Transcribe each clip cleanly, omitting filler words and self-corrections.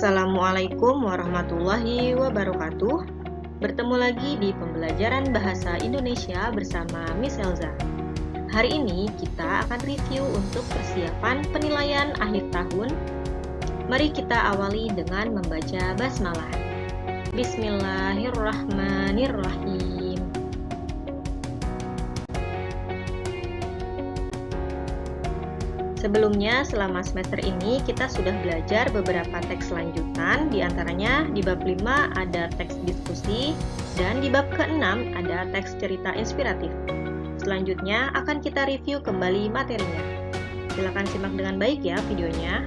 Assalamualaikum warahmatullahi wabarakatuh. Bertemu lagi di pembelajaran bahasa Indonesia bersama Miss Elza. Hari ini kita akan review untuk persiapan penilaian akhir tahun. Mari kita awali dengan membaca basmalah. Bismillahirrahmanirrahim. Sebelumnya, selama semester ini kita sudah belajar beberapa teks lanjutan, diantaranya di bab 5 ada teks diskusi, dan di bab ke-6 ada teks cerita inspiratif. Selanjutnya akan kita review kembali materinya. Silakan simak dengan baik ya videonya.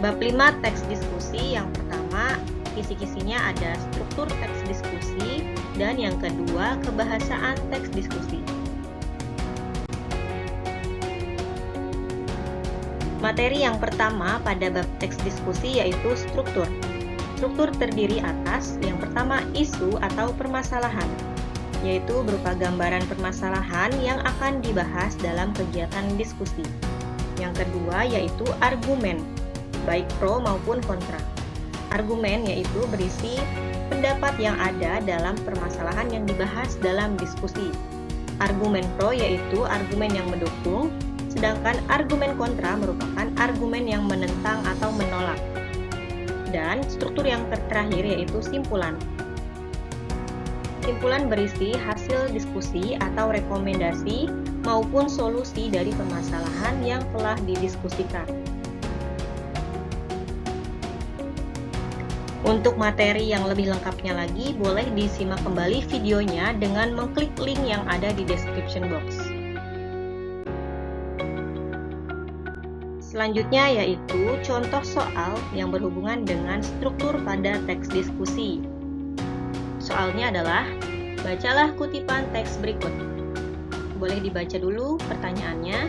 Bab 5 teks diskusi, yang pertama kisi-kisinya ada struktur teks diskusi, dan yang kedua kebahasaan teks diskusi. Materi yang pertama pada bab teks diskusi yaitu struktur. Struktur terdiri atas yang pertama isu atau permasalahan, yaitu berupa gambaran permasalahan yang akan dibahas dalam kegiatan diskusi. Yang kedua yaitu argumen, baik pro maupun kontra. Argumen yaitu berisi pendapat yang ada dalam permasalahan yang dibahas dalam diskusi. Argumen pro yaitu argumen yang mendukung, sedangkan argumen kontra merupakan argumen yang menentang atau menolak. Dan struktur yang terakhir yaitu simpulan. Simpulan berisi hasil diskusi atau rekomendasi maupun solusi dari permasalahan yang telah didiskusikan. Untuk materi yang lebih lengkapnya lagi, boleh disimak kembali videonya dengan mengklik link yang ada di description box. Selanjutnya yaitu contoh soal yang berhubungan dengan struktur pada teks diskusi. Soalnya adalah, bacalah kutipan teks berikut. Boleh dibaca dulu pertanyaannya.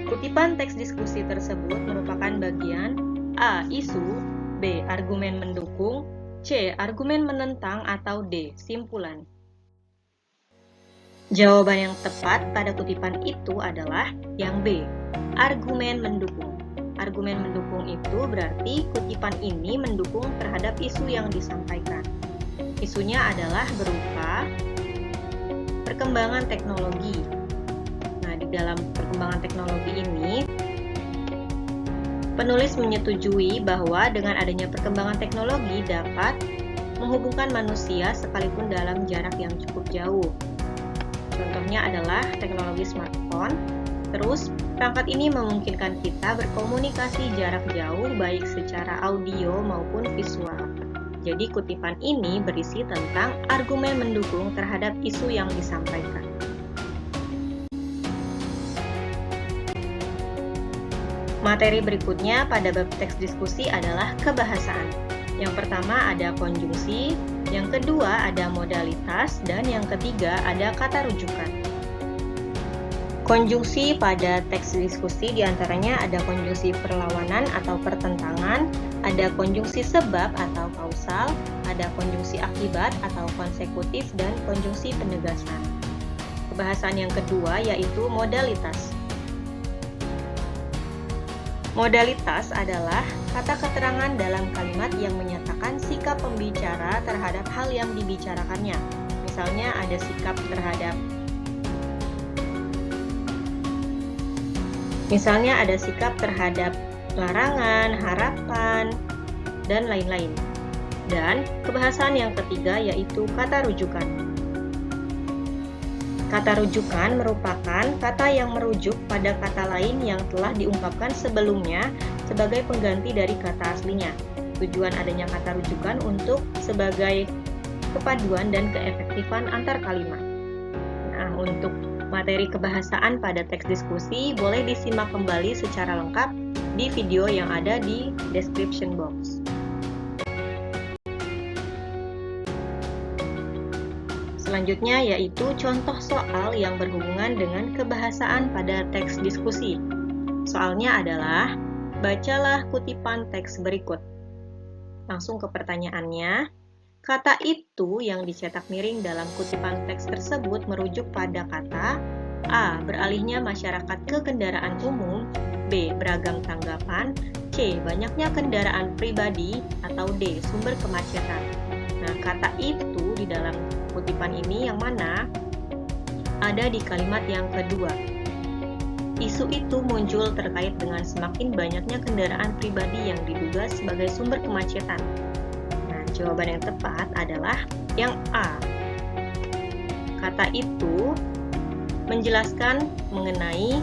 Kutipan teks diskusi tersebut merupakan bagian A. Isu, B. Argumen mendukung, C. Argumen menentang, atau D. Simpulan. Jawaban yang tepat pada kutipan itu adalah yang B. Argumen mendukung. Argumen mendukung itu berarti kutipan ini mendukung terhadap isu yang disampaikan. Isunya adalah berupa perkembangan teknologi. Nah, di dalam perkembangan teknologi ini, penulis menyetujui bahwa dengan adanya perkembangan teknologi dapat menghubungkan manusia sekalipun dalam jarak yang cukup jauh. Contohnya adalah teknologi smartphone. Terus, perangkat ini memungkinkan kita berkomunikasi jarak jauh baik secara audio maupun visual. Jadi, kutipan ini berisi tentang argumen mendukung terhadap isu yang disampaikan. Materi berikutnya pada bab teks diskusi adalah kebahasaan. Yang pertama ada konjungsi, yang kedua ada modalitas, dan yang ketiga ada kata rujukan. Konjungsi pada teks diskusi diantaranya ada konjungsi perlawanan atau pertentangan, ada konjungsi sebab atau kausal, ada konjungsi akibat atau konsekutif, dan konjungsi penegasan. Kebahasan yang kedua yaitu modalitas. Modalitas adalah kata keterangan dalam kalimat yang menyatakan sikap pembicara terhadap hal yang dibicarakannya. Misalnya ada sikap terhadap larangan, harapan, dan lain-lain. Dan kebahasan yang ketiga yaitu kata rujukan. Kata rujukan merupakan kata yang merujuk pada kata lain yang telah diungkapkan sebelumnya sebagai pengganti dari kata aslinya. Tujuan adanya kata rujukan untuk sebagai kepaduan dan keefektifan antar kalimat. Nah, untuk materi kebahasaan pada teks diskusi boleh disimak kembali secara lengkap di video yang ada di description box. Selanjutnya yaitu contoh soal yang berhubungan dengan kebahasaan pada teks diskusi. Soalnya adalah, bacalah kutipan teks berikut. Langsung ke pertanyaannya. Kata itu yang dicetak miring dalam kutipan teks tersebut merujuk pada kata A. Beralihnya masyarakat ke kendaraan umum, B. Beragam tanggapan, C. Banyaknya kendaraan pribadi, atau D. Sumber kemacetan. Nah, kata itu di dalam kutipan ini yang mana? Ada di kalimat yang kedua. Isu itu muncul terkait dengan semakin banyaknya kendaraan pribadi yang diduga sebagai sumber kemacetan. Nah, jawaban yang tepat adalah yang A. Kata itu menjelaskan mengenai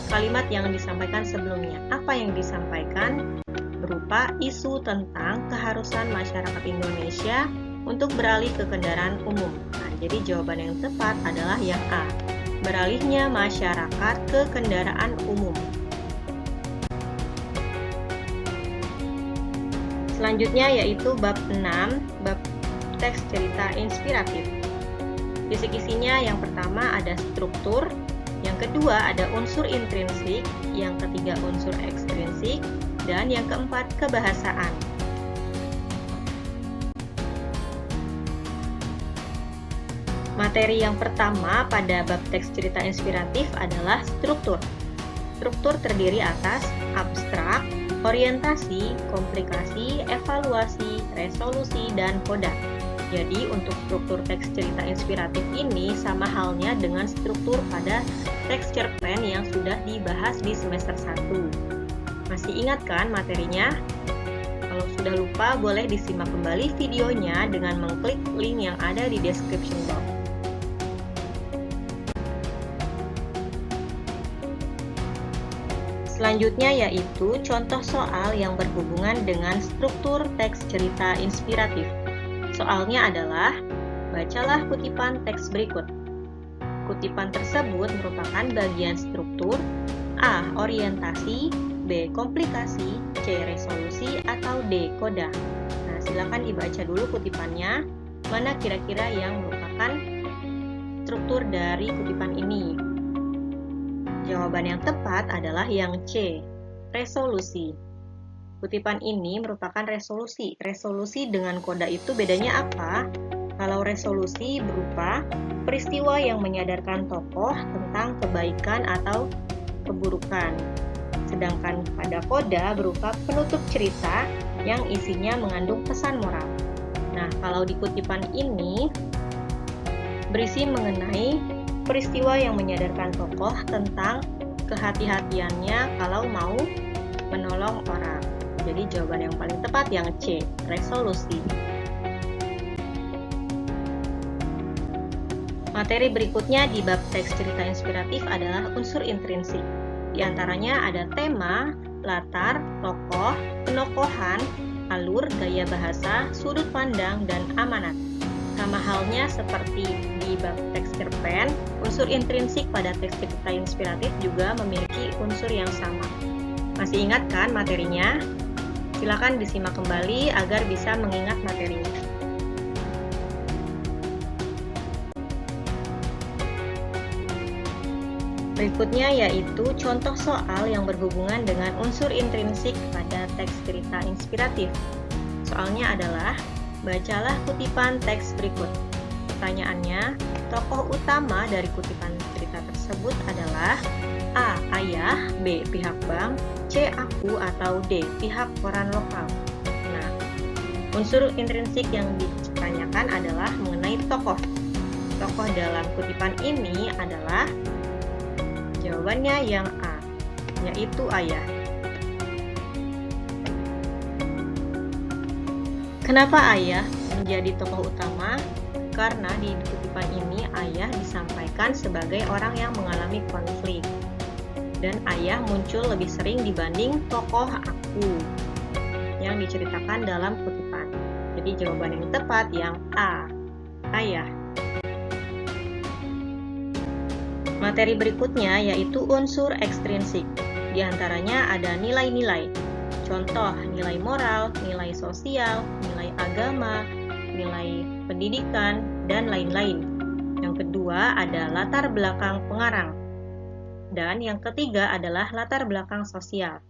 kalimat yang disampaikan sebelumnya. Apa yang disampaikan? Berupa isu tentang keharusan masyarakat Indonesia untuk beralih ke kendaraan umum. Nah, jadi jawaban yang tepat adalah yang A. Beralihnya masyarakat ke kendaraan umum. Selanjutnya yaitu bab 6, bab teks cerita inspiratif. Kisi-kisinya yang pertama ada struktur, yang kedua ada unsur intrinsik, yang ketiga unsur ekstrinsik, dan yang keempat kebahasaan. Materi yang pertama pada bab teks cerita inspiratif adalah struktur. Struktur terdiri atas abstrak, orientasi, komplikasi, evaluasi, resolusi, dan koda. Jadi untuk struktur teks cerita inspiratif ini sama halnya dengan struktur pada teks cerpen yang sudah dibahas di semester 1. Masih ingat kan materinya? Kalau sudah lupa boleh disimak kembali videonya dengan mengklik link yang ada di description box. Selanjutnya yaitu contoh soal yang berhubungan dengan struktur teks cerita inspiratif. Soalnya adalah, bacalah kutipan teks berikut. Kutipan tersebut merupakan bagian struktur A. Orientasi, B. Komplikasi, C. Resolusi, atau D. Koda. Nah, silakan dibaca dulu kutipannya, mana kira-kira yang merupakan struktur dari kutipan ini. Jawaban yang tepat adalah yang C, resolusi. Kutipan ini merupakan resolusi. Resolusi dengan koda itu bedanya apa? Kalau resolusi berupa peristiwa yang menyadarkan tokoh tentang kebaikan atau keburukan. Sedangkan pada koda berupa penutup cerita yang isinya mengandung pesan moral. Nah, kalau di kutipan ini berisi mengenai peristiwa yang menyadarkan tokoh tentang kehati-hatiannya kalau mau menolong orang. Jadi jawaban yang paling tepat yang C, resolusi. Materi berikutnya di bab teks cerita inspiratif adalah unsur intrinsik. Di antaranya ada tema, latar, tokoh, penokohan, alur, gaya bahasa, sudut pandang, dan amanat. Sama halnya seperti di bab teks cerpen, unsur intrinsik pada teks cerita inspiratif juga memiliki unsur yang sama. Masih ingat kan materinya? Silakan disimak kembali agar bisa mengingat materinya. Berikutnya yaitu contoh soal yang berhubungan dengan unsur intrinsik pada teks cerita inspiratif. Soalnya adalah, bacalah kutipan teks berikut. Pertanyaannya, tokoh utama dari kutipan cerita tersebut adalah A. Ayah, B. Pihak bank, C. Aku, atau D. Pihak koran lokal. Nah, unsur intrinsik yang ditanyakan adalah mengenai tokoh. Tokoh dalam kutipan ini adalah jawabannya yang A, yaitu ayah. Kenapa ayah menjadi tokoh utama? Karena di kutipan ini ayah disampaikan sebagai orang yang mengalami konflik. Dan ayah muncul lebih sering dibanding tokoh aku yang diceritakan dalam kutipan. Jadi jawaban yang tepat yang A, ayah. Materi berikutnya yaitu unsur ekstrinsik. Di antaranya ada nilai-nilai. Contoh, nilai moral, nilai sosial, nilai agama, nilai pendidikan, dan lain-lain. Yang kedua ada latar belakang pengarang. Dan yang ketiga adalah latar belakang sosial.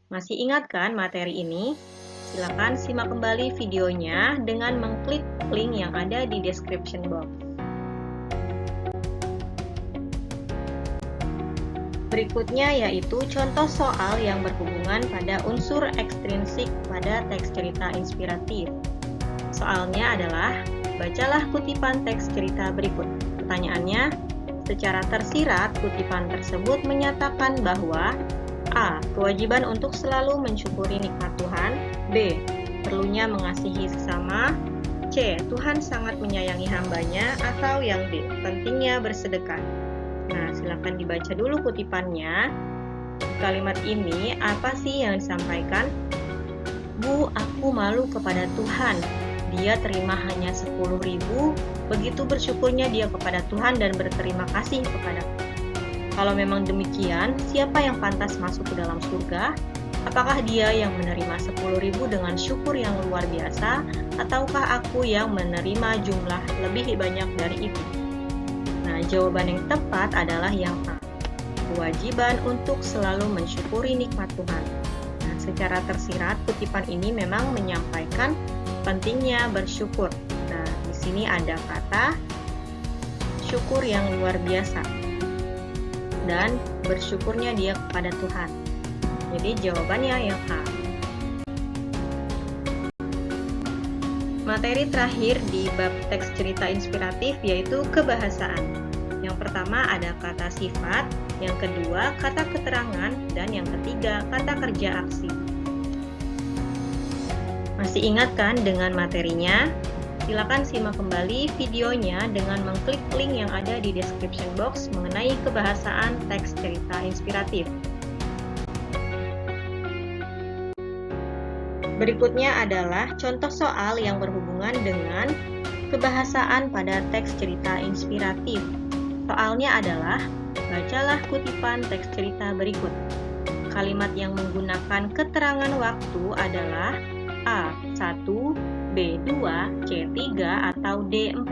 Masih ingat kan materi ini? Silakan simak kembali videonya dengan mengklik link yang ada di description box. Berikutnya yaitu contoh soal yang berhubungan pada unsur ekstrinsik pada teks cerita inspiratif. Soalnya adalah, bacalah kutipan teks cerita berikut. Pertanyaannya, secara tersirat kutipan tersebut menyatakan bahwa A. Kewajiban untuk selalu mensyukuri nikmat Tuhan. B. Perlunya mengasihi sesama. C. Tuhan sangat menyayangi hambanya. Atau yang D. Pentingnya bersedekah. Nah, silakan dibaca dulu kutipannya. Kalimat ini apa sih yang disampaikan? Bu, aku malu kepada Tuhan. Dia terima hanya 10.000, begitu bersyukurnya dia kepada Tuhan dan berterima kasih kepada Tuhan. Kalau memang demikian, siapa yang pantas masuk ke dalam surga? Apakah dia yang menerima 10.000 dengan syukur yang luar biasa, ataukah aku yang menerima jumlah lebih banyak dari itu? Nah, jawaban yang tepat adalah yang A. Kewajiban untuk selalu mensyukuri nikmat Tuhan. Nah, secara tersirat, kutipan ini memang menyampaikan pentingnya bersyukur. Nah, di sini ada kata syukur yang luar biasa dan bersyukurnya dia kepada Tuhan. Jadi jawabannya yang A. Materi terakhir di bab teks cerita inspiratif yaitu kebahasaan. Yang pertama ada kata sifat, yang kedua kata keterangan, dan yang ketiga kata kerja aksi. Masih ingat kan dengan materinya? Silakan simak kembali videonya dengan mengklik link yang ada di description box mengenai kebahasaan teks cerita inspiratif. Berikutnya adalah contoh soal yang berhubungan dengan kebahasaan pada teks cerita inspiratif. Soalnya adalah, bacalah kutipan teks cerita berikut. Kalimat yang menggunakan keterangan waktu adalah A. 1, B. 2, C. 3, atau D. 4.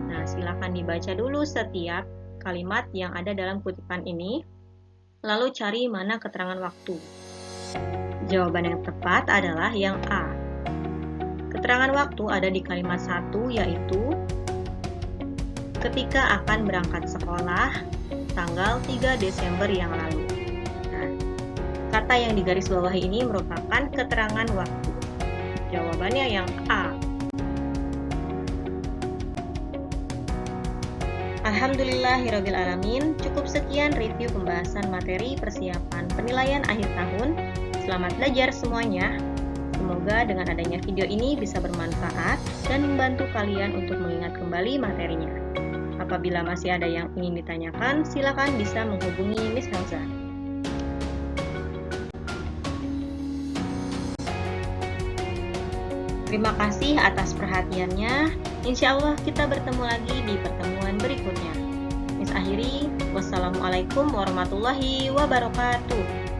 Nah, silakan dibaca dulu setiap kalimat yang ada dalam kutipan ini, lalu cari mana keterangan waktu. Jawaban yang tepat adalah yang A. Keterangan waktu ada di kalimat 1, yaitu ketika akan berangkat sekolah tanggal 3 Desember yang lalu. Nah, kata yang digarisbawahi ini merupakan keterangan waktu. Jawabannya yang A. Alhamdulillahirrabbilalamin. Cukup sekian review pembahasan materi persiapan penilaian akhir tahun. Selamat belajar semuanya. Semoga dengan adanya video ini bisa bermanfaat dan membantu kalian untuk mengingat kembali materinya. Apabila masih ada yang ingin ditanyakan, silakan bisa menghubungi Miss Elza. Terima kasih atas perhatiannya. Insya Allah kita bertemu lagi di pertemuan berikutnya. Miss akhiri, wassalamualaikum warahmatullahi wabarakatuh.